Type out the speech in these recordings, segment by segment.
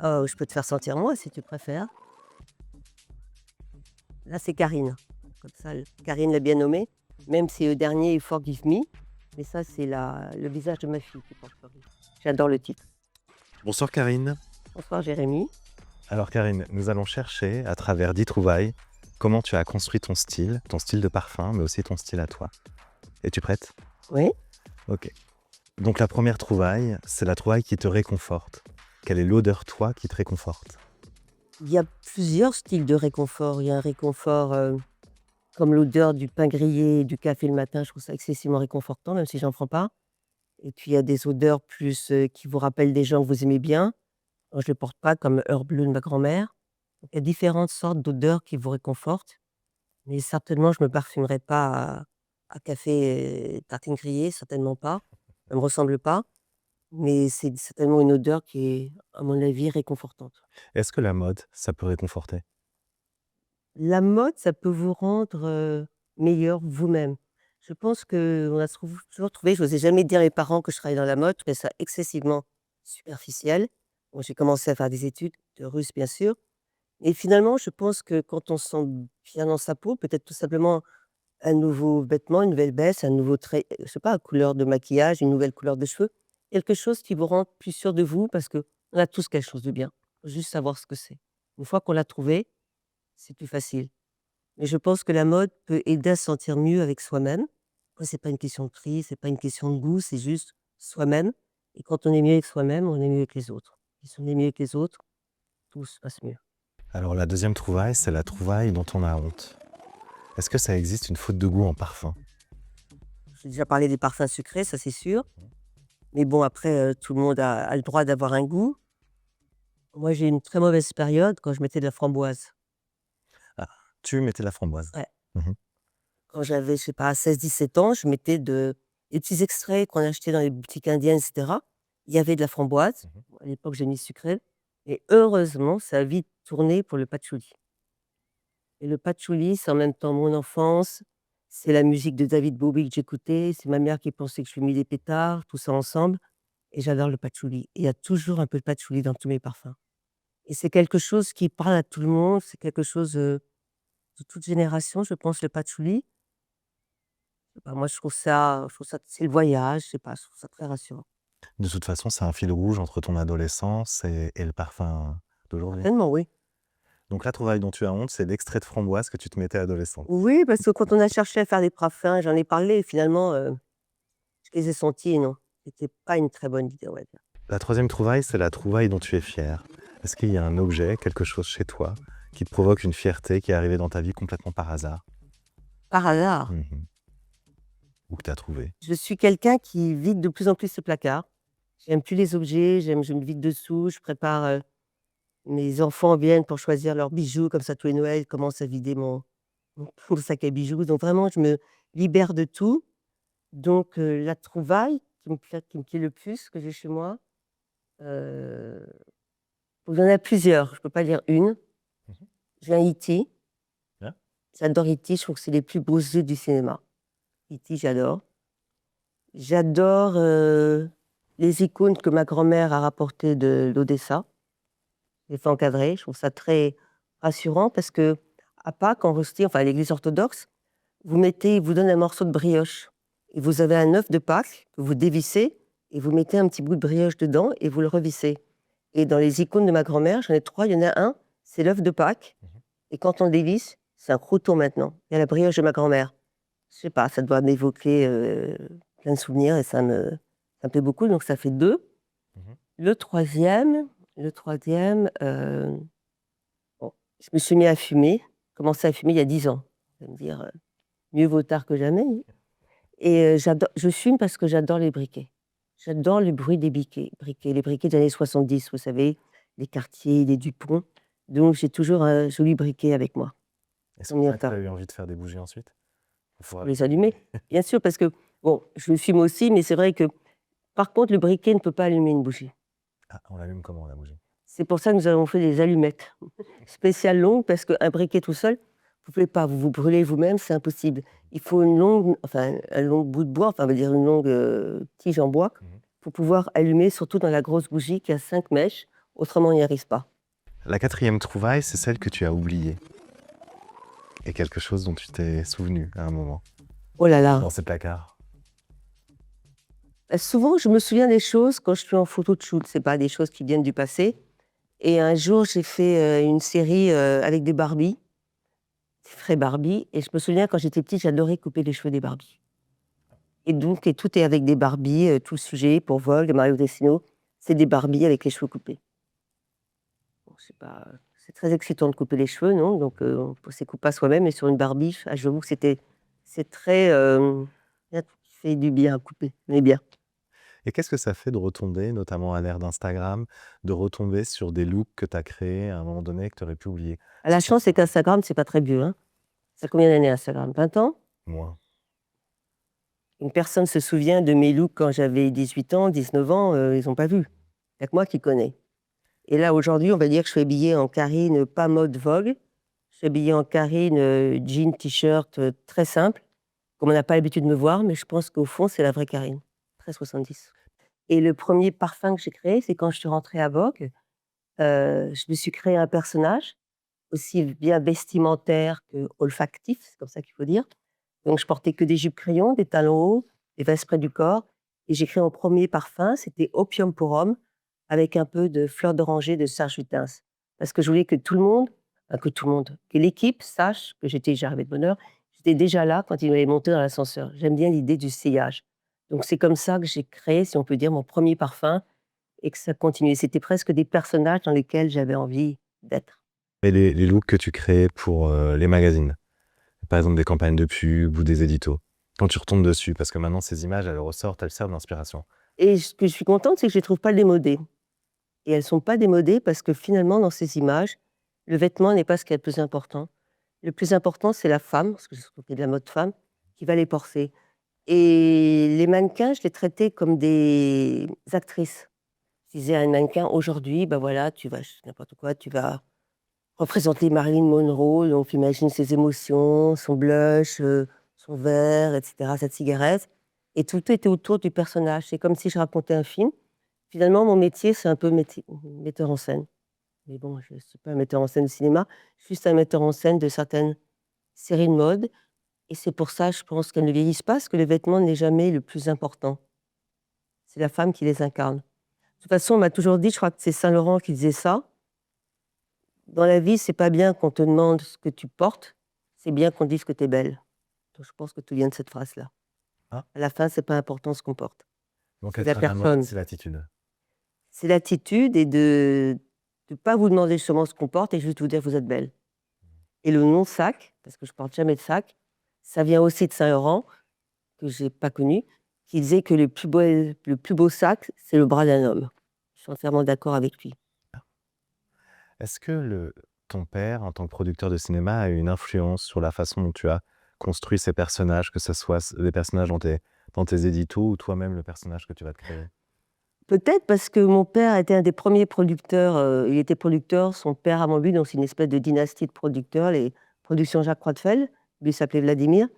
Oh, je peux te faire sentir moi si tu préfères. Là, c'est Karine. Comme ça, Karine l'a bien nommé, même si le dernier est Forgive Me. Mais ça, c'est le visage de ma fille qui porte Forgive Me. J'adore le titre. Bonsoir Karine. Bonsoir Jérémy. Alors Karine, nous allons chercher, à travers 10 trouvailles, comment tu as construit ton style de parfum, mais aussi ton style à toi. Es-tu prête? Oui. Ok. Donc la première trouvaille, c'est la trouvaille qui te réconforte. Quelle est l'odeur toi qui te réconforte? Il y a plusieurs styles de réconfort. Il y a un réconfort comme l'odeur du pain grillé et du café le matin. Je trouve ça excessivement réconfortant, même si j'en prends pas. Et puis, il y a des odeurs plus qui vous rappellent des gens que vous aimez bien. Moi, je ne les porte pas, comme Heure bleue de ma grand-mère. Donc, il y a différentes sortes d'odeurs qui vous réconfortent. Mais certainement, je me parfumerai pas à café et tartine grillée, certainement pas. Ça me ressemble pas, mais c'est certainement une odeur qui est, à mon avis, réconfortante. Est-ce que la mode, ça peut réconforter? La mode, ça peut vous rendre, meilleur vous-même. Je pense qu'on a toujours trouvé, je n'osais jamais dire à mes parents que je travaillais dans la mode, je trouvais ça excessivement superficiel. Bon, j'ai commencé à faire des études de russe, bien sûr, et finalement, je pense que quand on se sent bien dans sa peau, peut-être tout simplement un nouveau vêtement, une nouvelle veste, un nouveau trait, je sais pas, couleur de maquillage, une nouvelle couleur de cheveux, quelque chose qui vous rend plus sûr de vous parce qu'on a tous quelque chose de bien. Faut juste savoir ce que c'est. Une fois qu'on l'a trouvé, c'est plus facile. Mais je pense que la mode peut aider à se sentir mieux avec soi-même. Après, c'est pas une question de prix, c'est pas une question de goût, c'est juste soi-même. Et quand on est mieux avec soi-même, on est mieux avec les autres. Et si on est mieux avec les autres, tout se passe mieux. Alors la deuxième trouvaille, c'est la trouvaille dont on a honte. Est-ce que ça existe une faute de goût en parfum? J'ai déjà parlé des parfums sucrés, ça c'est sûr. Mais bon, après, tout le monde a le droit d'avoir un goût. Moi, j'ai eu une très mauvaise période quand je mettais de la framboise. Ah, tu mettais la framboise. Ouais. Mhm. Quand j'avais, je sais pas, 16, 17 ans, je mettais des petits extraits qu'on achetait dans les boutiques indiennes, et cetera. Il y avait de la framboise. Mhm. Bon, à l'époque, j'ai mis sucré, et heureusement, ça a vite tourné pour le patchouli. Et le patchouli, c'est en même temps mon enfance, c'est la musique de David Bowie que j'écoutais, c'est ma mère qui pensait que je lui mis des pétards, tout ça ensemble, et j'adore le patchouli. Et il y a toujours un peu de patchouli dans tous mes parfums. Et c'est quelque chose qui parle à tout le monde, c'est quelque chose, de toute génération, je pense, le patchouli. Bah, moi, je trouve ça c'est le voyage, je sais pas, je trouve ça très rassurant. De toute façon, c'est un fil rouge entre ton adolescence et le parfum d'aujourd'hui. Certainement, oui. Donc la trouvaille dont tu as honte, c'est l'extrait de framboise que tu te mettais adolescente. Oui, parce que quand on a cherché à faire des parfums, j'en ai parlé et finalement, je les ai sentis et non, c'était pas une très bonne idée, on va dire. La troisième trouvaille, c'est la trouvaille dont tu es fier. Est-ce qu'il y a un objet, quelque chose chez toi, qui te provoque une fierté qui est arrivée dans ta vie complètement par hasard? Par hasard, Mhm. Ou que tu as trouvé? je suis quelqu'un qui vide de plus en plus ce placard. J'aime plus les objets, je me vide dessous, je prépare, mes enfants viennent pour choisir leurs bijoux, comme ça tous les Noëls, ils commencent à vider mon sac à bijoux. Donc vraiment, je me libère de tout. Donc la trouvaille qui me plaît le plus, que j'ai chez moi, heu, il y en a plusieurs, je peux pas dire une. Mhm. J'ai un E.T. Hein. J'adore E.T., je trouve que c'est les plus beaux yeux du cinéma. E.T., j'adore. J'adore, les icônes que ma grand-mère a rapportées de l'Odessa, les fait encadrer. Je trouve ça très rassurant parce qu'à Pâques, en hostie, enfin à l'église orthodoxe, ils vous donnent un morceau de brioche et vous avez un œuf de Pâques que vous dévissez et vous mettez un petit bout de brioche dedans et vous le revissez. Et dans les icônes de ma grand-mère, j'en ai 3, il y en a un, c'est l'œuf de Pâques, Mhm. et quand on le dévisse, c'est un croûton maintenant. Il y a la brioche de ma grand-mère. Je sais pas, ça doit m'évoquer, plein de souvenirs et ça me plaît beaucoup, donc ça fait 2. Mhm. Le troisième, bon, je me suis mis à fumer, commencé à fumer il y a 10 ans. Vous allez me dire, mieux vaut tard que jamais. Et je fume parce que j'adore les briquets. J'adore le bruit des briquets, les briquets des années 70, vous savez, les Cartier, les Dupont. Donc j'ai toujours un joli briquet avec moi, Est-ce que combien de tu temps, as eu envie de faire des bougies ensuite? Il pour faudra- les allumer. Bien sûr, parce que, bon, je fume aussi, mais c'est vrai que, par contre, le briquet ne peut pas allumer une bougie. Ah, on l'allume comment la bougie? C'est pour ça que nous avons fait des allumettes spéciales longues, parce qu'un briquet tout seul, vous pouvez pas, vous vous brûlez vous-même, c'est impossible. Il faut un long bout de bois, enfin, on va dire une longue, tige en bois, Mhm. pour pouvoir allumer, surtout dans la grosse bougie qui a 5 mèches. Autrement, on n'y arrive pas. La quatrième trouvaille, c'est celle que tu as oubliée. Et quelque chose dont tu t'es souvenu à un moment. Oh là là. Dans ces placards. Souvent, je me souviens des choses quand je suis en photo de shoot. C'est pas des choses qui viennent du passé. Et un jour, j'ai fait une série avec des Barbies, des vraies Barbies. Et je me souviens, quand j'étais petite, j'adorais couper les cheveux des Barbies. Et donc, tout est avec des Barbies, tout le sujet pour Vogue, Mario Testino, c'est des Barbies avec les cheveux coupés. Bon, c'est très excitant de couper les cheveux, non? Donc, on ne se coupe pas soi-même, mais sur une Barbie, j'avoue que c'est très, il y a tout qui fait du bien à couper, mais bien. Et qu'est-ce que ça fait de retomber, notamment à l'ère d'Instagram, de retomber sur des looks que tu as créés à un moment donné que tu aurais pu oublier? La chance, c'est qu'Instagram, c'est pas très vieux, hein. Ça a combien d'années Instagram? 20 ans? Moi. Une personne se souvient de mes looks quand j'avais 18 ans, 19 ans, ils ont pas vu. Il y a que moi qui connais. Et là, aujourd'hui, on va dire que je suis habillée en Karine, pas mode Vogue. Je suis habillée en Karine, jean, t-shirt, très simple, comme on n'a pas l'habitude de me voir, mais je pense qu'au fond, c'est la vraie Karine, très 70. Et le premier parfum que j'ai créé, c'est quand je suis rentrée à Vogue. Je me suis créé un personnage, aussi bien vestimentaire qu'olfactif, c'est comme ça qu'il faut dire. Donc je portais que des jupes crayons, des talons hauts, des vestes près du corps et j'ai créé mon premier parfum, c'était Opium pour homme, avec un peu de fleur d'oranger de Serge Lutens. Parce que je voulais que tout le monde, que l'équipe sache que j'étais arrivée de bonne heure, j'étais déjà là quand ils m'avaient monté dans l'ascenseur. J'aime bien l'idée du sillage. Donc c'est comme ça que j'ai créé, si on peut dire, mon premier parfum et que ça continuait. C'était presque des personnages dans lesquels j'avais envie d'être. Et les looks que tu crées pour les magazines, par exemple des campagnes de pub ou des éditos, quand tu retombes dessus, parce que maintenant ces images, elles ressortent, elles servent d'inspiration. Et ce que je suis contente, c'est que je les trouve pas démodées. Et elles sont pas démodées parce que finalement, dans ces images, le vêtement n'est pas ce qui est le plus important. Le plus important, c'est la femme, parce que je trouve qu'il y a de la mode femme, qui va les porter. Et les mannequins, je les traitais comme des actrices. Je disais à un mannequin, aujourd'hui, bah voilà, tu vas, je sais n'importe quoi, tu vas représenter Marilyn Monroe, donc imagine ses émotions, son blush, son verre, etc., sa cigarette. Et tout était autour du personnage. C'est comme si je racontais un film. Finalement, mon métier, c'est un peu metteur en scène. Mais bon, je ne suis pas un metteur en scène de cinéma, je suis juste un metteur en scène de certaines séries de mode. Et c'est pour ça, je pense qu'elles ne vieillissent pas, parce que le vêtement n'est jamais le plus important. C'est la femme qui les incarne. De toute façon, on m'a toujours dit, je crois que c'est Saint Laurent qui disait ça, dans la vie, c'est pas bien qu'on te demande ce que tu portes, c'est bien qu'on dise que tu es belle. Donc je pense que tout vient de cette phrase-là. Ah. À la fin, c'est pas important ce qu'on porte. Donc C'est la être à la mode, personne. c'est l'attitude. C'est l'attitude et de ne pas vous demander justement ce qu'on porte et juste vous dire que vous êtes belle. Et le non-sac, parce que je porte jamais de sac, ça vient aussi de Saint Laurent, que j'ai pas connu, qui disait que le plus beau sac, c'est le bras d'un homme. Je suis entièrement d'accord avec lui. Est-ce que ton père, en tant que producteur de cinéma, a eu une influence sur la façon dont tu as construit ces personnages, que ce soit des personnages dans tes éditos ou toi-même le personnage que tu vas te créer? Peut-être parce que mon père était un des premiers producteurs, il était producteur, son père avant lui, donc c'est une espèce de dynastie de producteurs, les productions Jacques Croidfeld, lui s'appelait Vladimir.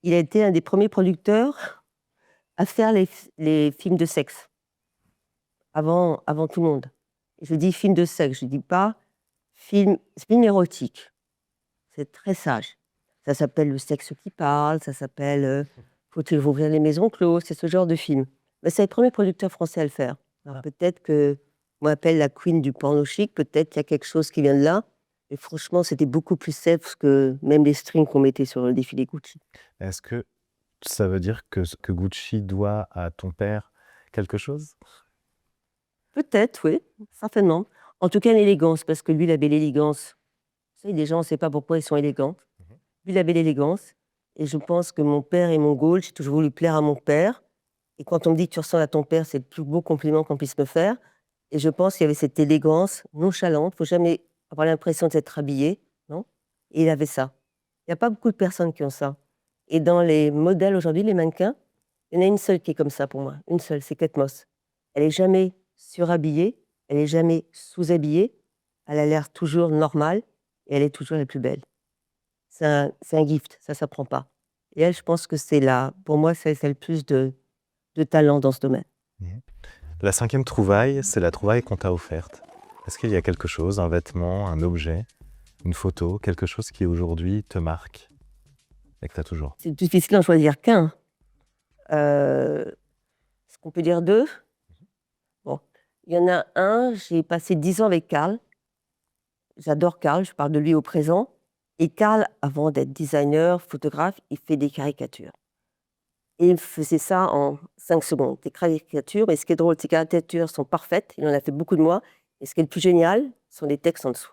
Il a été un des premiers producteurs à faire les films de sexe, avant tout le monde. Je dis film de sexe, je ne dis pas film érotique. C'est très sage. Ça s'appelle Le sexe qui parle, ça s'appelle Faut-il ouvrir les maisons closes, c'est ce genre de film. Mais c'est le premier producteur français à le faire. Alors peut-être que on m'appelle la queen du porno chic, peut-être qu'il y a quelque chose qui vient de là. Mais franchement, c'était beaucoup plus safe que même les strings qu'on mettait sur le défilé Gucci. Est-ce que ça veut dire que Gucci doit à ton père quelque chose? Peut-être, oui, certainement. En tout cas, l'élégance, parce que lui, il avait l'élégance. Vous savez, les gens, on ne sait pas pourquoi ils sont élégants. Lui, il avait l'élégance. Et je pense que mon père est mon goal. J'ai toujours voulu plaire à mon père. Et quand on me dit que tu ressembles à ton père, c'est le plus beau compliment qu'on puisse me faire. Et je pense qu'il y avait cette élégance nonchalante. Il ne faut jamais avoir l'impression d'être habillé, non? Et il avait ça. Il n'y a pas beaucoup de personnes qui ont ça. Et dans les modèles aujourd'hui, les mannequins, il y en a une seule qui est comme ça pour moi. Une seule, c'est Kate Moss. Elle n'est jamais surhabillée, elle n'est jamais sous-habillée. Elle a l'air toujours normale et elle est toujours la plus belle. C'est un gift, ça ne s'apprend pas. Et elle, je pense que c'est là, pour moi, c'est le plus de talent dans ce domaine. La cinquième trouvaille, c'est la trouvaille qu'on t'a offerte. Est-ce qu'il y a quelque chose, un vêtement, un objet, une photo, quelque chose qui aujourd'hui te marque et que tu as toujours? C'est difficile d'en choisir qu'un. Est-ce qu'on peut dire 2? Bon, il y en a un, j'ai passé 10 ans avec Karl. J'adore Karl, je parle de lui au présent. Et Karl, avant d'être designer, photographe, il fait des caricatures. Et il faisait ça en 5 secondes, des caricatures. Mais ce qui est drôle, ces caricatures sont parfaites. Il en a fait beaucoup de moi. Et ce qui est le plus génial, sont les textes en dessous.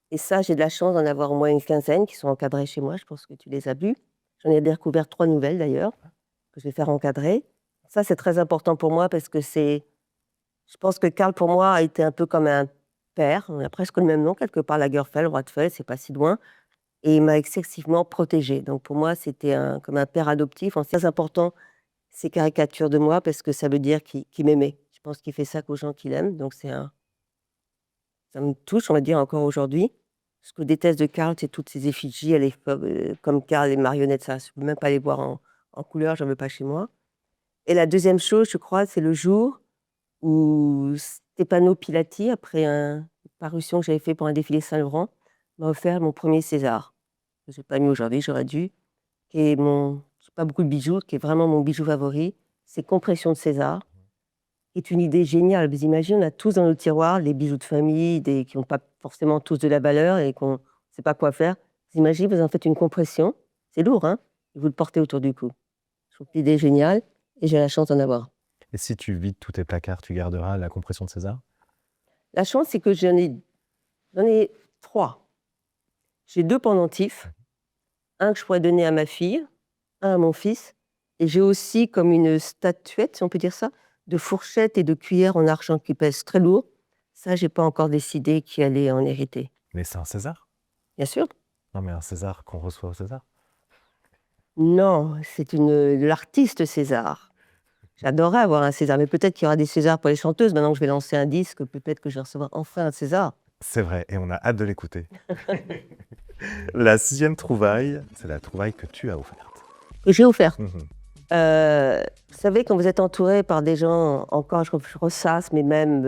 Et ça, j'ai de la chance d'en avoir au moins une quinzaine qui sont encadrées chez moi. Je pense que tu les as vues. J'en ai découvert 3 nouvelles d'ailleurs, que je vais faire encadrer. Ça, c'est très important pour moi parce que je pense que Karl, pour moi, a été un peu comme un père. On a presque le même nom, quelque part, Lagerfeld, Rothfeld, c'est pas si loin. Et il m'a excessivement protégée. Donc pour moi, c'était comme un père adoptif. C'est très important, ces caricatures de moi, parce que ça veut dire qu'il m'aimait. Je pense qu'il fait ça qu'aux gens qu'il aime. Donc ça me touche, on va dire, encore aujourd'hui. Ce que je déteste de Karl, c'est toutes ces effigies. Elle est comme Karl, les marionnettes, ça. Je ne peux même pas les voir en couleur, j'en veux pas chez moi. Et la deuxième chose, je crois, c'est le jour où Stefano Pilati, après une parution que j'avais fait pour un défilé Saint-Laurent, m'a offert mon premier César, que je n'ai pas mis aujourd'hui, j'aurais dû, qui est j'ai pas beaucoup de bijoux, qui est vraiment mon bijou favori, c'est Compression de César, qui est une idée géniale. Vous imaginez, on a tous dans nos tiroirs les bijoux de famille, qui n'ont pas forcément tous de la valeur et qu'on ne sait pas quoi faire. Vous imaginez, vous en faites une compression, c'est lourd, hein, et vous le portez autour du cou. Je trouve l'idée géniale et j'ai la chance d'en avoir. Et si tu vides tous tes placards, tu garderas la compression de César? La chance, c'est que j'en ai 3. J'ai 2 pendentifs, un que je pourrais donner à ma fille, un à mon fils, et j'ai aussi comme une statuette, si on peut dire ça, de fourchettes et de cuillères en argent qui pèsent très lourd. Ça, j'ai pas encore décidé qui allait en hériter. Mais c'est un César? Bien sûr. Non, mais un César qu'on reçoit au César. Non, c'est de l'artiste César. J'adorerais avoir un César, mais peut-être qu'il y aura des Césars pour les chanteuses. Maintenant que je vais lancer un disque, peut-être que je vais recevoir enfin un César. C'est vrai, et on a hâte de l'écouter. La 6e trouvaille, c'est la trouvaille que tu as offerte. Que j'ai offert. Mhm. Vous savez, quand vous êtes entouré par des gens, encore je ressasse, mais même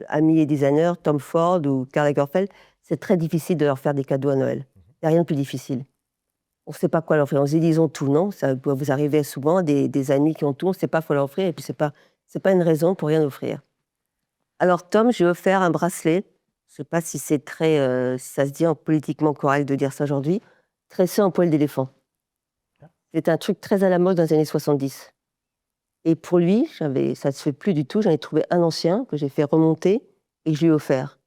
amis et designers, Tom Ford ou Karl Lagerfeld, c'est très difficile de leur faire des cadeaux à Noël. Il n'y a rien de plus difficile. On ne sait pas quoi leur offrir. On se dit, ils ont tout, non? Ça doit vous arriver souvent, des amis qui ont tout, on ne sait pas quoi leur offrir, et puis c'est pas une raison pour rien offrir. Alors Tom, j'ai offert un bracelet, je ne sais pas si c'est très, si ça se dit en politiquement correct de dire ça aujourd'hui, tressé en poil d'éléphant. C'est un truc très à la mode dans les années 70. Et pour lui, ça ne se fait plus du tout. J'en ai trouvé un ancien que j'ai fait remonter et je lui ai offert.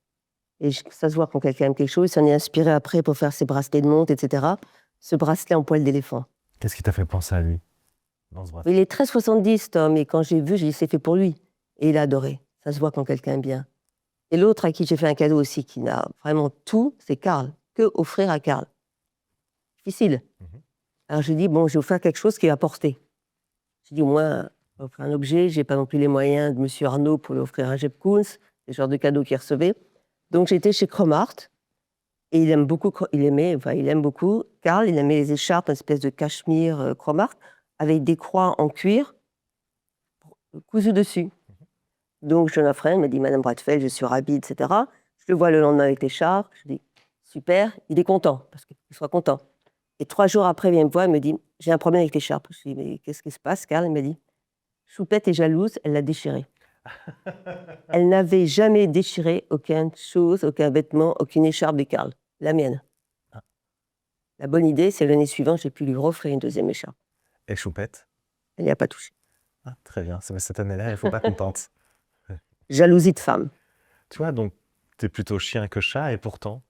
Et ça se voit quand quelqu'un aime quelque chose. Il s'en est inspiré après pour faire ses bracelets de montre, etc. Ce bracelet en poil d'éléphant. Qu'est-ce qui t'a fait penser à lui dans ce bracelet? Il est très 70, Tom. Et quand j'ai vu, j'ai dit c'est fait pour lui. Et il a adoré. Ça se voit quand quelqu'un aime bien. Et l'autre à qui j'ai fait un cadeau aussi, qui n'a vraiment tout, c'est Karl. Que offrir à Karl? Difficile. Alors je lui ai dit, bon, j'ai offert quelque chose qu'il va porter. J'ai dit, au moins, offrir un objet. Je n'ai pas non plus les moyens de M. Arnaud pour lui offrir un Jeb Koons, le genre de cadeau qu'il recevait. Donc j'étais chez Cromart, et il aime beaucoup, il aime beaucoup. Karl, il aimait les écharpes, une espèce de cachemire Cromart, avec des croix en cuir cousues dessus. Donc je offre, il m'a dit, Madame Bradfeld, je suis ravie, etc. Je le vois le lendemain avec l'écharpe, je dis, super, il est content, parce qu'il soit content. Et 3 jours après, il vient me voir, il me dit, j'ai un problème avec l'écharpe. Je lui dis, mais qu'est-ce qui se passe, Karl? Il m'a dit, Choupette est jalouse, elle l'a déchirée. Elle n'avait jamais déchiré aucune chose, aucun vêtement, aucune écharpe de Karl. La mienne. La bonne idée, c'est l'année suivante, j'ai pu lui offrir une deuxième écharpe. Et Choupette? Elle n'y a pas touché. Ah, très bien, cette année-là, elle ne faut pas contente. Jalousie de femme. Tu vois, donc, t'es plutôt chien que chat, et pourtant,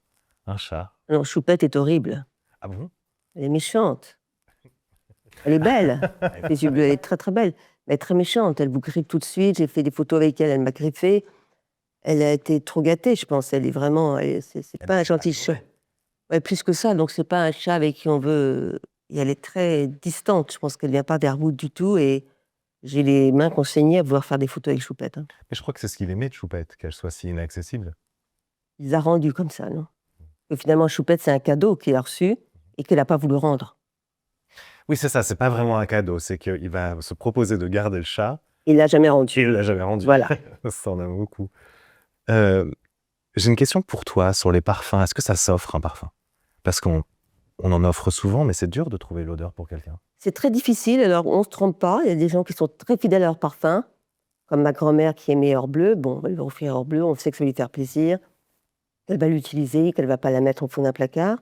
un chat. Non, Choupette est horrible. Ah bon? Elle est méchante. Elle est belle. Les yeux bleus, elle est très très belle. Mais elle est très méchante. Elle vous griffe tout de suite. J'ai fait des photos avec elle, elle m'a griffé. Elle a été trop gâtée, je pense. Elle est vraiment. C'est pas un gentil chat. Ouais, plus que ça. Donc, c'est pas un chat avec qui on veut. Et elle est très distante. Je pense qu'elle vient pas vers vous du tout. Et j'ai les mains qu'on saignait à vouloir faire des photos avec Choupette. Hein. Mais je crois que c'est ce qu'il aimait de Choupette, qu'elle soit si inaccessible. Il les a rendus comme ça, non? Que finalement, Choupette, c'est un cadeau qu'il a reçu et qu'elle n'a pas voulu rendre. Oui, c'est ça, c'est pas vraiment un cadeau, c'est qu'il va se proposer de garder le chat. Il l'a jamais rendu. Et il l'a jamais rendu. Voilà. Ça en a beaucoup. J'ai une question pour toi sur les parfums. Est-ce que ça s'offre un parfum? Parce qu'on en offre souvent, mais c'est dur de trouver l'odeur pour quelqu'un. C'est très difficile, alors on ne se trompe pas, il y a des gens qui sont très fidèles à leur parfum, comme ma grand-mère qui aimait Heure Bleue. Bon, on va lui offrir Heure Bleue, on sait que ça va lui faire plaisir, qu'elle va l'utiliser, qu'elle ne va pas la mettre au fond d'un placard.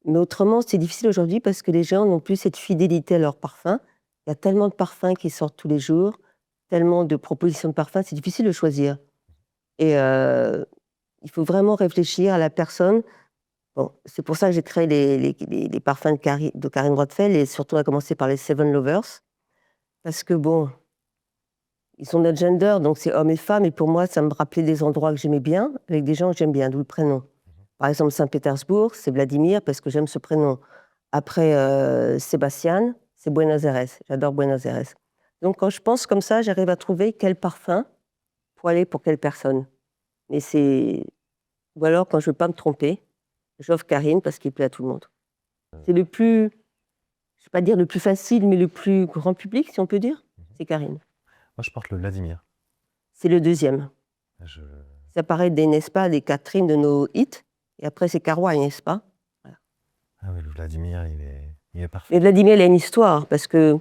Mais autrement, c'est difficile aujourd'hui parce que les gens n'ont plus cette fidélité à leur parfum. Il y a tellement de parfums qui sortent tous les jours, tellement de propositions de parfums, c'est difficile de choisir. Et il faut vraiment réfléchir à la personne. Bon, c'est pour ça que j'ai créé les parfums de Karine Roitfeld et surtout à commencer par les Seven Lovers. Parce que bon, ils sont notre gender, donc c'est hommes et femmes. Et pour moi, ça me rappelait des endroits que j'aimais bien, avec des gens que j'aime bien, d'où le prénom. Par exemple, Saint-Pétersbourg, c'est Vladimir, parce que j'aime ce prénom. Après, Sébastien, c'est Buenos Aires. J'adore Buenos Aires. Donc, quand je pense comme ça, j'arrive à trouver quel parfum pour aller pour quelle personne. Mais c'est... Ou alors, quand je ne veux pas me tromper, j'offre Karine parce qu'il plaît à tout le monde. C'est le plus, je ne vais pas dire le plus facile, mais le plus grand public, si on peut dire, c'est Karine. Moi, je porte le Vladimir. C'est le deuxième. Je... Ça paraît des, n'est-ce pas, des Catherine de nos hits. Et après, c'est Caroline, n'est-ce pas? Voilà. Ah oui, le Vladimir, il est parfait. Mais Vladimir, il a une histoire, parce que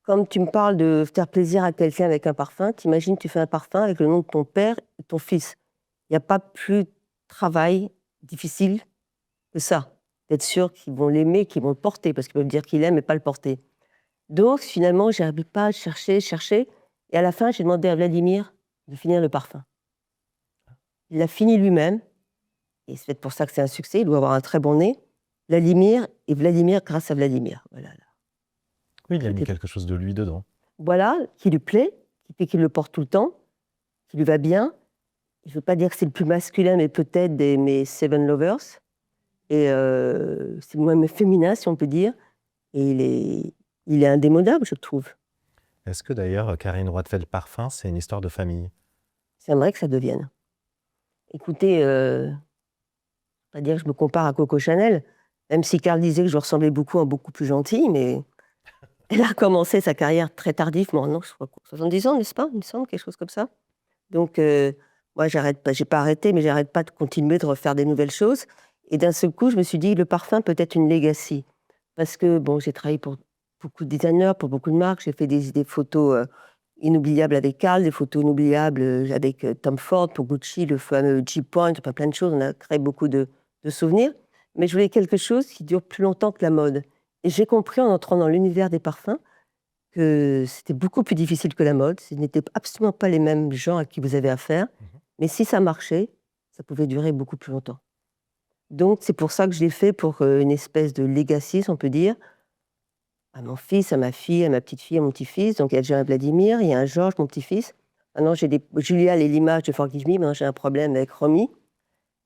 comme tu me parles de faire plaisir à quelqu'un avec un parfum, t'imagines, tu fais un parfum avec le nom de ton père et ton fils. Il n'y a pas plus de travail difficile que ça, d'être sûr qu'ils vont l'aimer, qu'ils vont le porter, parce qu'ils peuvent dire qu'ils l'aiment et pas le porter. Donc, finalement, je n'arrivais pas à chercher. Et à la fin, j'ai demandé à Vladimir de finir le parfum. Il l'a fini lui-même. Et c'est peut-être pour ça que c'est un succès. Il doit avoir un très bon nez. Vladimir et Vladimir grâce à Vladimir. Voilà. Oui, il a mis quelque chose de lui dedans. Voilà, qui lui plaît, qui fait qu'il le porte tout le temps, qui lui va bien. Je ne veux pas dire que c'est le plus masculin, mais peut-être mes Seven Lovers. Et c'est le moins féminin, si on peut dire. Et il est indémodable, je trouve. Est-ce que d'ailleurs, Karine Roitfeld Parfum, c'est une histoire de famille? J'aimerais que ça devienne. Écoutez, pas dire que je me compare à Coco Chanel, même si Karl disait que je ressemblais beaucoup à beaucoup plus gentille, mais elle a commencé sa carrière très tardivement, non, je crois 70 ans, n'est-ce pas? Il me semble, quelque chose comme ça. Donc, moi, j'arrête pas, j'ai pas arrêté, mais j'arrête pas de continuer de refaire des nouvelles choses. Et d'un seul coup, je me suis dit, le parfum peut être une legacy. Parce que, bon, j'ai travaillé pour beaucoup de designers, pour beaucoup de marques, j'ai fait des photos inoubliables avec Karl, des photos inoubliables avec Tom Ford, pour Gucci, le fameux G-Point, enfin plein de choses, on a créé beaucoup de souvenirs. Mais je voulais quelque chose qui dure plus longtemps que la mode. Et j'ai compris en entrant dans l'univers des parfums que c'était beaucoup plus difficile que la mode. Ce n'étaient absolument pas les mêmes gens à qui vous avez affaire. Mais si ça marchait, ça pouvait durer beaucoup plus longtemps. Donc, c'est pour ça que je l'ai fait pour une espèce de legacy, si on peut dire, à mon fils, à ma fille, à ma petite-fille, à mon petit-fils. Donc, il y a déjà un Vladimir, il y a un Georges, mon petit-fils. Maintenant, j'ai Julia, elle est l'image de Forgive Me. Maintenant, j'ai un problème avec Romy.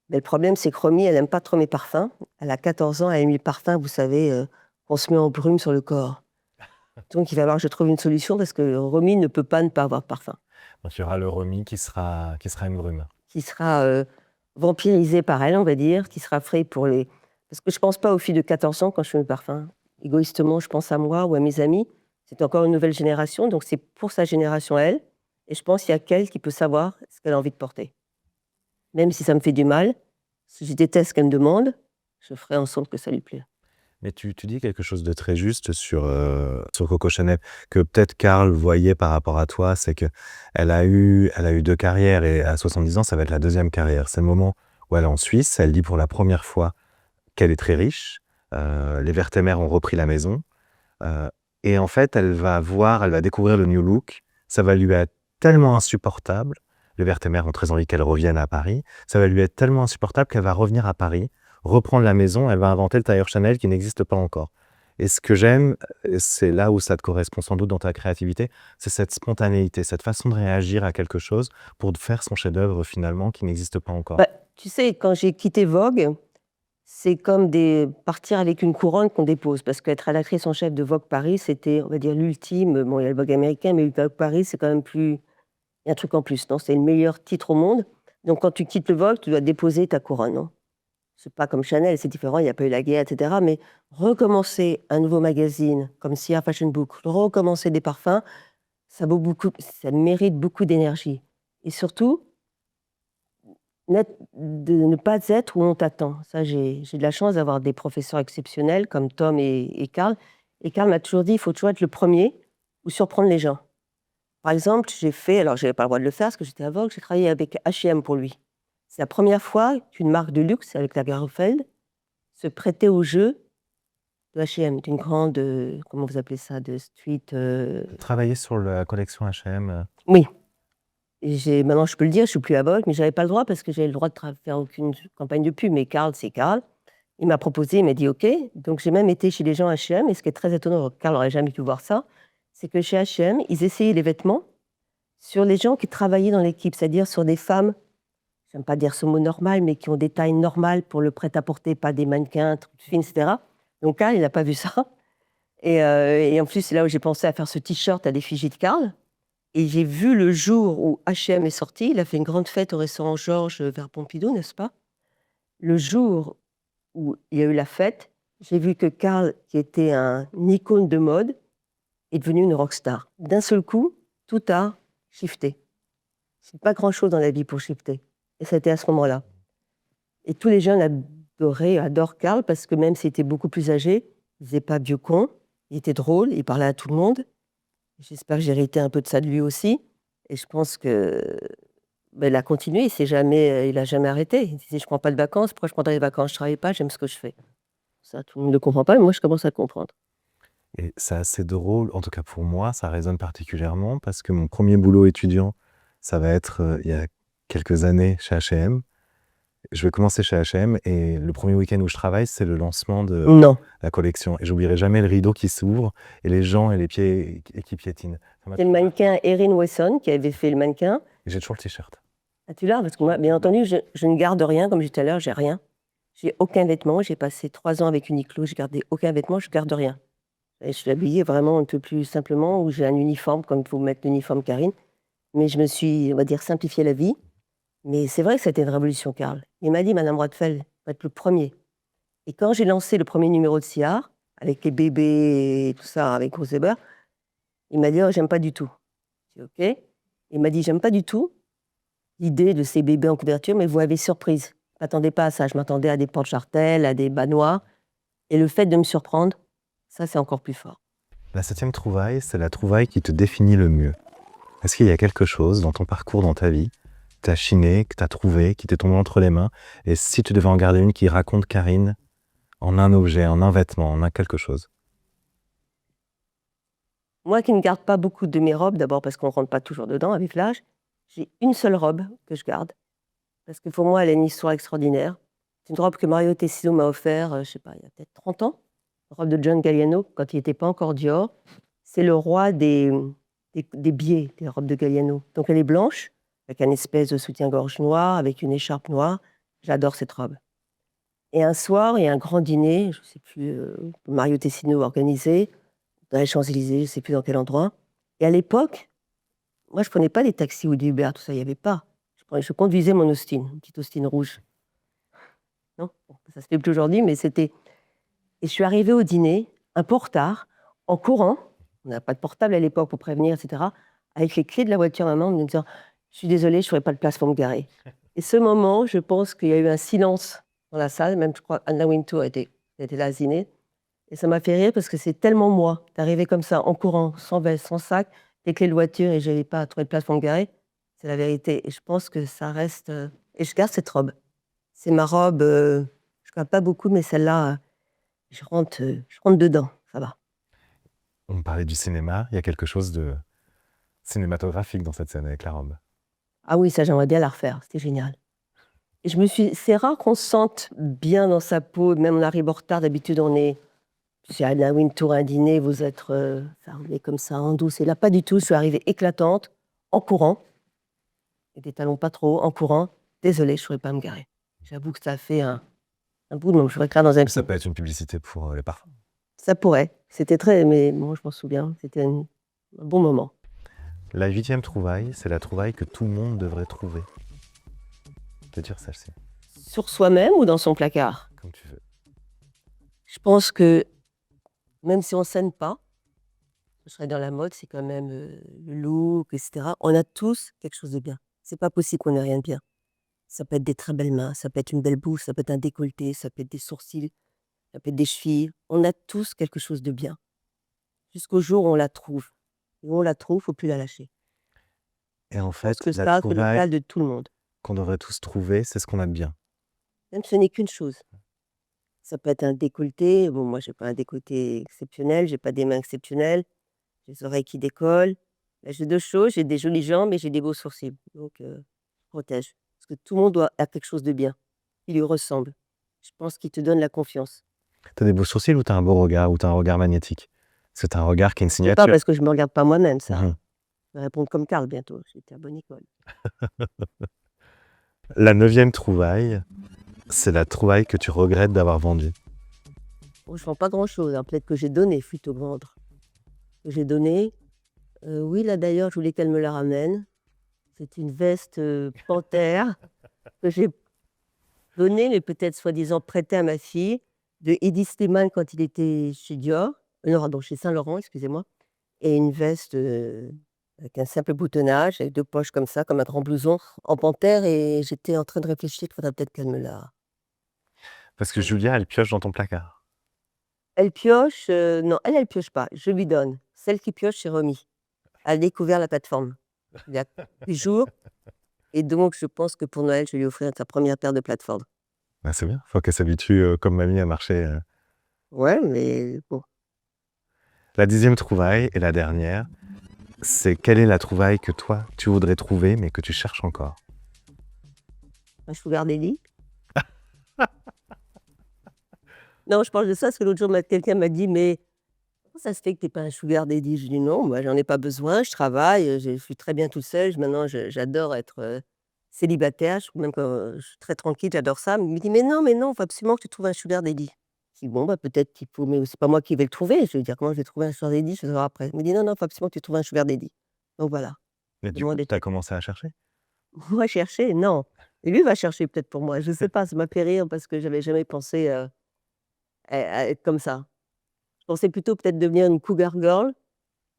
Mais le problème, c'est que Romy, elle n'aime pas trop mes parfums. Elle a 14 ans, elle aime les parfums, vous savez, qu'on se met en brume sur le corps. Donc, il va falloir que je trouve une solution parce que Romy ne peut pas ne pas avoir de parfum. Donc, il y aura le Romy qui sera une brume. Qui sera vampirisé par elle, on va dire, qui sera frais pour les... Parce que je ne pense pas aux filles de 14 ans quand je fais mes parfums. Égoïstement, je pense à moi ou à mes amis. C'est encore une nouvelle génération, donc c'est pour sa génération à elle. Et je pense qu'il y a qu'elle qui peut savoir ce qu'elle a envie de porter. Même si ça me fait du mal, si je déteste ce qu'elle me demande, je ferai en sorte que ça lui plaît. Mais tu dis quelque chose de très juste sur Coco Chanel, que peut-être Karl voyait par rapport à toi, c'est qu'elle a eu 2 carrières et à 70 ans, ça va être la 2e carrière. C'est le moment où elle est en Suisse, elle dit pour la première fois qu'elle est très riche, les Vertemer ont repris la maison, et en fait, elle va découvrir le New Look, ça va lui être tellement insupportable, les Vertemer ont très envie qu'elle revienne à Paris, ça va lui être tellement insupportable qu'elle va revenir à Paris, reprendre la maison, elle va inventer le tailleur Chanel qui n'existe pas encore. Et ce que j'aime, c'est là où ça te correspond sans doute dans ta créativité, c'est cette spontanéité, cette façon de réagir à quelque chose pour faire son chef-d'œuvre finalement qui n'existe pas encore. Bah, tu sais, quand j'ai quitté Vogue, c'est comme partir avec une couronne qu'on dépose, parce qu'être rédactrice en chef de Vogue Paris, c'était, on va dire, l'ultime. Bon, il y a le Vogue américain, mais le Vogue Paris, c'est quand même plus... Il y a un truc en plus, non? C'est le meilleur titre au monde. Donc, quand tu quittes le Vogue, tu dois déposer ta couronne, non? C'est pas comme Chanel, c'est différent, il n'y a pas eu la guerre, etc. Mais recommencer un nouveau magazine, comme Sierra Fashion Book, recommencer des parfums, ça mérite beaucoup d'énergie. Et surtout, de ne pas être où on t'attend. Ça, j'ai de la chance d'avoir des professeurs exceptionnels comme Tom et Karl. Et Karl m'a toujours dit, il faut toujours être le premier ou surprendre les gens. Par exemple, alors je n'avais pas le droit de le faire parce que j'étais aveugle, j'ai travaillé avec H&M pour lui. C'est la première fois qu'une marque de luxe, avec la Lagerfeld, se prêtait au jeu de H&M, d'une grande, comment vous appelez ça, de street... Travailler sur la collection H&M. Oui, et maintenant je peux le dire, je suis plus aveugle, mais j'avais pas le droit parce que j'avais le droit de faire aucune campagne de pub. Mais Karl, c'est Karl. Il m'a proposé, il m'a dit OK. Donc j'ai même été chez les gens H&M. Et ce qui est très étonnant, Karl n'aurait jamais pu voir ça, c'est que chez H&M, ils essayaient les vêtements sur les gens qui travaillaient dans l'équipe, c'est-à-dire sur des femmes, j'aime pas dire ce mot normal, mais qui ont des tailles normales pour le prêt-à-porter, pas des mannequins, trucs fines, etc. Donc Karl, il n'a pas vu ça. Et en plus, c'est là où j'ai pensé à faire ce t-shirt à l'effigie de Karl. Et j'ai vu le jour où H&M est sorti, il a fait une grande fête au restaurant Georges vers Pompidou, n'est-ce pas? Le jour où il y a eu la fête, j'ai vu que Karl, qui était un icône de mode, est devenu une rockstar. D'un seul coup, tout a shifté. C'est pas grand-chose dans la vie pour shifter. Et ça a été à ce moment-là. Et tous les jeunes adorent Karl parce que même s'il était beaucoup plus âgé, il faisait pas vieux con, il était drôle, il parlait à tout le monde. J'espère que j'ai hérité un peu de ça de lui aussi. Et je pense que il a continué, il a jamais arrêté. Il disait: «Je prends pas de vacances, pourquoi je prendrais des vacances? Je travaille pas, j'aime ce que je fais». Ça, tout le monde ne comprend pas, mais moi, je commence à comprendre. Et c'est assez drôle, en tout cas pour moi, ça résonne particulièrement parce que mon premier boulot étudiant, ça va être il y a quelques années chez H&M. Je vais commencer chez H&M et le premier week-end où je travaille, c'est le lancement de Non. la collection. Et j'oublierai jamais le rideau qui s'ouvre et les gens et les pieds et qui piétinent. C'est le mannequin Erin Wesson qui avait fait le mannequin. Et j'ai toujours le t-shirt. Ah, tu l'as? Parce que moi, bien entendu, je ne garde rien, comme je disais tout à l'heure, j'ai rien. J'ai aucun vêtement. J'ai passé 3 ans avec Uniqlo, j'ai gardé aucun vêtement, je garde rien. Et je suis habillée vraiment un peu plus simplement, où j'ai un uniforme, comme il faut mettre l'uniforme Karine. Mais je me suis, on va dire, simplifié la vie. Mais c'est vrai que c'était une révolution, Karl. Il m'a dit: «Madame Roitfeld, faut être le premier». Et quand j'ai lancé le premier numéro de Sillard, avec les bébés et tout ça, avec Rose Weber, il m'a dit: «Oh, j'aime pas du tout». J'ai dit: «OK». Il m'a dit: «J'aime pas du tout l'idée de ces bébés en couverture, mais vous m'avez surprise. Je m'attendais pas à ça. Je m'attendais à des porte-jartelles, à des bas noirs. Et le fait de me surprendre, ça, c'est encore plus fort». La 7e trouvaille, c'est la trouvaille qui te définit le mieux. Est-ce qu'il y a quelque chose dans ton parcours, dans ta vie, que tu as chiné, que tu as trouvé, qui t'est tombé entre les mains? Et si tu devais en garder une qui raconte Karine en un objet, en un vêtement, en un quelque chose? Moi qui ne garde pas beaucoup de mes robes, d'abord parce qu'on ne rentre pas toujours dedans avec l'âge, j'ai une seule robe que je garde. Parce que pour moi, elle a une histoire extraordinaire. C'est une robe que Mario Tessino m'a offert, je sais pas, il y a peut-être 30 ans. Une robe de John Galliano, quand il n'était pas encore Dior. C'est le roi des biais, des robes de Galliano. Donc elle est blanche, avec un espèce de soutien-gorge noir, avec une écharpe noire. J'adore cette robe. Et un soir, il y a un grand dîner, je ne sais plus, Mario Tessino organisé, dans les Champs-Élysées, je ne sais plus dans quel endroit. Et à l'époque, moi, je prenais pas des taxis ou des Uber, tout ça, il y avait pas. Je conduisais mon Austin, une petite Austin rouge. Non, bon, ça se fait plus aujourd'hui, mais c'était. Et je suis arrivée au dîner, un peu en retard, en courant. On n'a pas de portable à l'époque pour prévenir, etc. Avec les clés de la voiture à main, en me disant: «Je suis désolée, je n'aurai pas de place pour me garer». Et ce moment, je pense qu'il y a eu un silence dans la salle, même je crois Anna Wintour était là à ce dîner. Et ça m'a fait rire parce que c'est tellement moi, d'arriver comme ça, en courant, sans veste, sans sac, les clés de voiture et je n'avais pas trouvé de place pour me garer. C'est la vérité. Et je pense que ça reste. Et je garde cette robe. C'est ma robe, je garde pas beaucoup, mais celle-là, je rentre dedans, ça va. On parlait du cinéma, il y a quelque chose de cinématographique dans cette scène avec la robe. Ah oui, ça, j'aimerais bien la refaire, c'était génial. Et c'est rare qu'on se sente bien dans sa peau, même on arrive en retard, d'habitude on est chez Anna Wintour à un dîner, vous êtes fermé comme ça, en douce. Et là, pas du tout, je suis arrivée éclatante, en courant, et des talons pas trop, en courant. Désolée, je ne saurais pas me garer. J'avoue que ça a fait un bout de moment. Je voudrais que dans un Ça film. peut être une publicité pour les parfums. Ça pourrait. C'était très. Mais bon, je m'en souviens. C'était un bon moment. La 8e trouvaille, c'est la trouvaille que tout le monde devrait trouver. Je peux dire celle-ci, Sur soi-même ou dans son placard? comme tu veux. Je pense que même si on ne s'aime pas, je serais dans la mode, c'est quand même le look, etc. On a tous quelque chose de bien. C'est pas possible qu'on ait rien de bien. Ça peut être des très belles mains, ça peut être une belle bouche, ça peut être un décolleté, ça peut être des sourcils, ça peut être des chevilles. On a tous quelque chose de bien, jusqu'au jour où on la trouve. Et où on la trouve, faut plus la lâcher. Et en Je pense fait, que la ça, c'est le trouvaille cas de tout le monde. qu'on devrait tous trouver, c'est ce qu'on a de bien. Même ce n'est qu'une chose. Ça peut être un décolleté. Bon, moi, j'ai pas un décolleté exceptionnel, j'ai pas des mains exceptionnelles, j'ai les oreilles qui décollent. Là, j'ai 2 choses, j'ai des jolies jambes et j'ai des beaux sourcils. Donc, je protège. Parce que tout le monde doit a quelque chose de bien, qui lui ressemble. Je pense qu'il te donne la confiance. Tu as des beaux sourcils ou tu as un beau regard ou tu as un regard magnétique? Parce que tu as un regard qui est une Je sais pas signature. parce que je me regarde pas moi-même ça. Mmh. Je vais répondre comme Karl bientôt, j'ai été à bonne école. La 9e trouvaille, c'est la trouvaille que tu regrettes d'avoir vendue. Bon, je vends pas grand-chose, hein, peut-être que j'ai donné, plutôt que vendre. Que j'ai donné. Oui, là d'ailleurs, je voulais qu'elle me la ramène. C'est une veste, panthère que j'ai donnée, mais peut-être soi-disant prêtée à ma fille, de Hedi Slimane quand il était chez Dior, non, pardon, chez Saint Laurent, excusez-moi, et une veste, avec un simple boutonnage, avec 2 poches comme ça, comme un grand blouson en panthère et j'étais en train de réfléchir, il faudrait peut-être qu'elle me la Parce que Julia, elle pioche dans ton placard. elle pioche, non, elle pioche pas, je lui donne. Celle qui pioche, c'est Romy. Elle a découvert la plateforme il y a 10 jours et donc je pense que pour Noël, je vais lui offrir sa première paire de plateformes. Bah, c'est bien, faut qu'elle s'habitue, comme mamie à marcher, Ouais, mais bon, La 10e trouvaille et la dernière, c'est quelle est la trouvaille que toi, tu voudrais trouver, mais que tu cherches encore? un sugar daddy. Non, je parle de ça parce que l'autre jour, quelqu'un m'a dit: «Mais comment ça se fait que tu es pas un sugar daddy?» Je lui dis: «Non, moi, j'en ai pas besoin, je travaille, je suis très bien toute seule. Maintenant, j'adore être, célibataire, je trouve même que je suis très tranquille, j'adore ça». Il me dit: mais non, il faut absolument que tu trouves un sugar daddy». Je dis: «Bon, bah, peut-être qu'il faut mais c'est pas moi qui vais le trouver». Je veux dire: «Comment je vais trouver un sugar daddy? Je vais voir après». Il me dit: «Non, non, il faut absolument que tu trouves un sugar daddy». Donc voilà, Et du coup, demande tu as était commencé à chercher? moi chercher, non. Et lui va chercher peut-être pour moi, je sais pas, ça m'a fait rire parce que j'avais jamais pensé, à être comme ça. Je pensais plutôt peut-être devenir une cougar girl,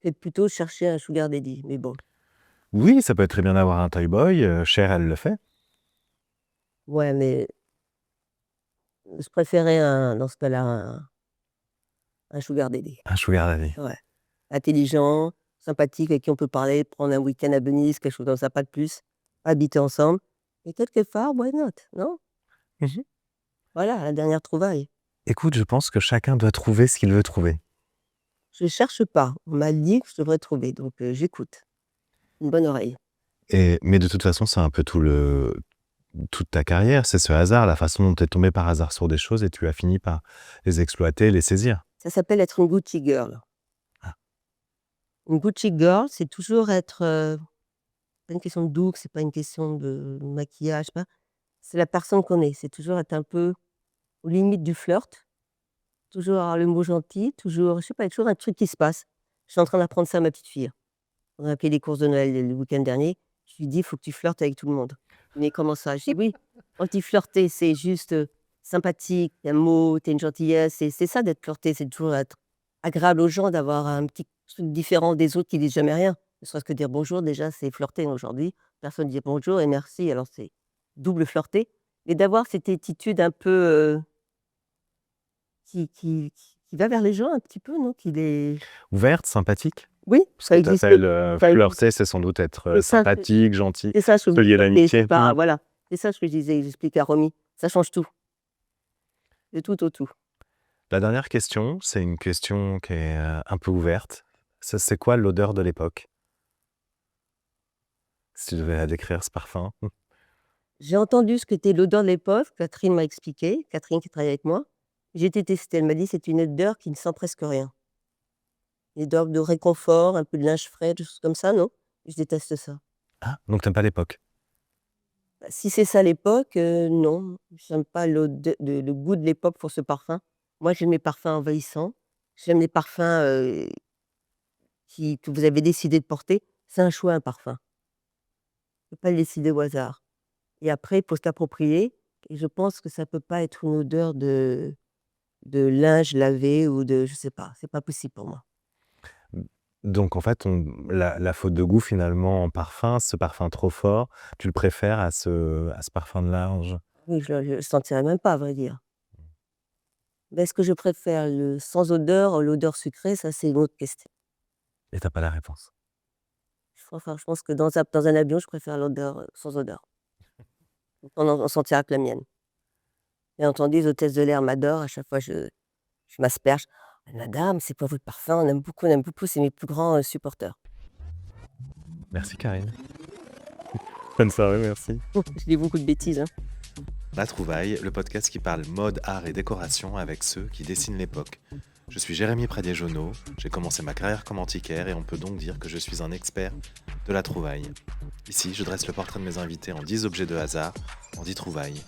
et plutôt chercher un sugar daddy, mais bon. Oui, ça peut être très bien d'avoir un toy boy, Cher, elle le fait. Ouais, mais je préférais dans ce cas-là, un sugar daddy. Un sugar daddy. Ouais. Intelligent, sympathique, avec qui on peut parler, prendre un week-end à Venise, quelque chose comme ça, pas de plus. Habiter ensemble et quelque part, why not, non? Mmh. Voilà, la dernière trouvaille. Écoute, je pense que chacun doit trouver ce qu'il veut trouver. Je cherche pas, on m'a dit que je devrais trouver, donc j'écoute. Une bonne oreille. Mais de toute façon, c'est un peu toute ta carrière, c'est ce hasard, la façon dont tu es tombé par hasard sur des choses et tu as fini par les exploiter, les saisir. Ça s'appelle être une Gucci girl. Ah. Une Gucci girl, c'est toujours être, pas une question de look, c'est pas une question de maquillage, pas c'est la personne qu'on est. C'est toujours être un peu aux limites du flirt, toujours avoir le mot gentil, toujours je sais pas, il y a toujours un truc qui se passe. Je suis en train d'apprendre ça à ma petite fille. On a fait les courses de Noël le week-end dernier. Je lui dis: «Il faut que tu flirtes avec tout le monde». «Mais comment ça?» Je dis: «Oui, quand tu flirter, c'est juste, sympathique, tu un mot, tu une gentillesse, c'est ça d'être flirté, c'est toujours être agréable aux gens, d'avoir un petit truc différent des autres qui disent jamais rien. Ne serait-ce que dire bonjour déjà, c'est flirter aujourd'hui. Personne dit bonjour et merci, alors c'est double flirté. Mais d'avoir cette attitude un peu, qui va vers les gens un petit peu, non? Qui les Ouverte, sympathique? oui, Ce que tu appelles, flirter, c'est sans doute être, c'est ça, sympathique, gentil, c'est ça, je se lier flirter, c'est d'amitié. pas Mmh. voilà, c'est ça ce que je disais, j'expliquais à Romy. Ça change tout, de tout au tout. La dernière question, c'est une question qui est, un peu ouverte. C'est quoi l'odeur de l'époque? Si tu devais la décrire, ce parfum? J'ai entendu ce qu'était l'odeur de l'époque, Catherine m'a expliqué, Catherine qui travaille avec moi. J'ai été testée, elle m'a dit: «C'est une odeur qui ne sent presque rien». Une odeur de réconfort, un peu de linge frais, des choses comme ça, non? Je déteste ça. Ah, donc tu aimes pas l'époque? Bah, si c'est ça l'époque, non, j'aime pas le goût de l'époque pour ce parfum. Moi, j'aime les parfums envahissants, j'aime les parfums, que vous avez décidé de porter. C'est un choix, un parfum. On peut pas le décider au hasard et après, il faut s'approprier et je pense que ça peut pas être une odeur de linge lavé ou de je sais pas, c'est pas possible pour moi. Donc en fait, la faute de goût finalement en parfum, ce parfum trop fort, tu le préfères à ce parfum de linge? Oui, je le sentirais même pas à vrai dire. Mais est-ce que je préfère le sans odeur ou l'odeur sucrée? Ça, c'est une autre question. Et tu as pas la réponse? Enfin, je pense que dans un avion, je préfère l'odeur, sans odeur. On sentira que la mienne. Bien entendu, les hôtesses de l'air m'adorent, à chaque fois je m'asperge: «Madame, c'est quoi votre parfum? On aime beaucoup, c'est mes plus grands, supporters». Merci Karine. Bonne soirée, merci. Je dis beaucoup de bêtises, hein. La Trouvaille, le podcast qui parle mode, art et décoration avec ceux qui dessinent l'époque. Je suis Jérémy Pradier-Jonot, j'ai commencé ma carrière comme antiquaire et on peut donc dire que je suis un expert de la trouvaille. Ici, je dresse le portrait de mes invités en 10 objets de hasard, en 10 trouvailles.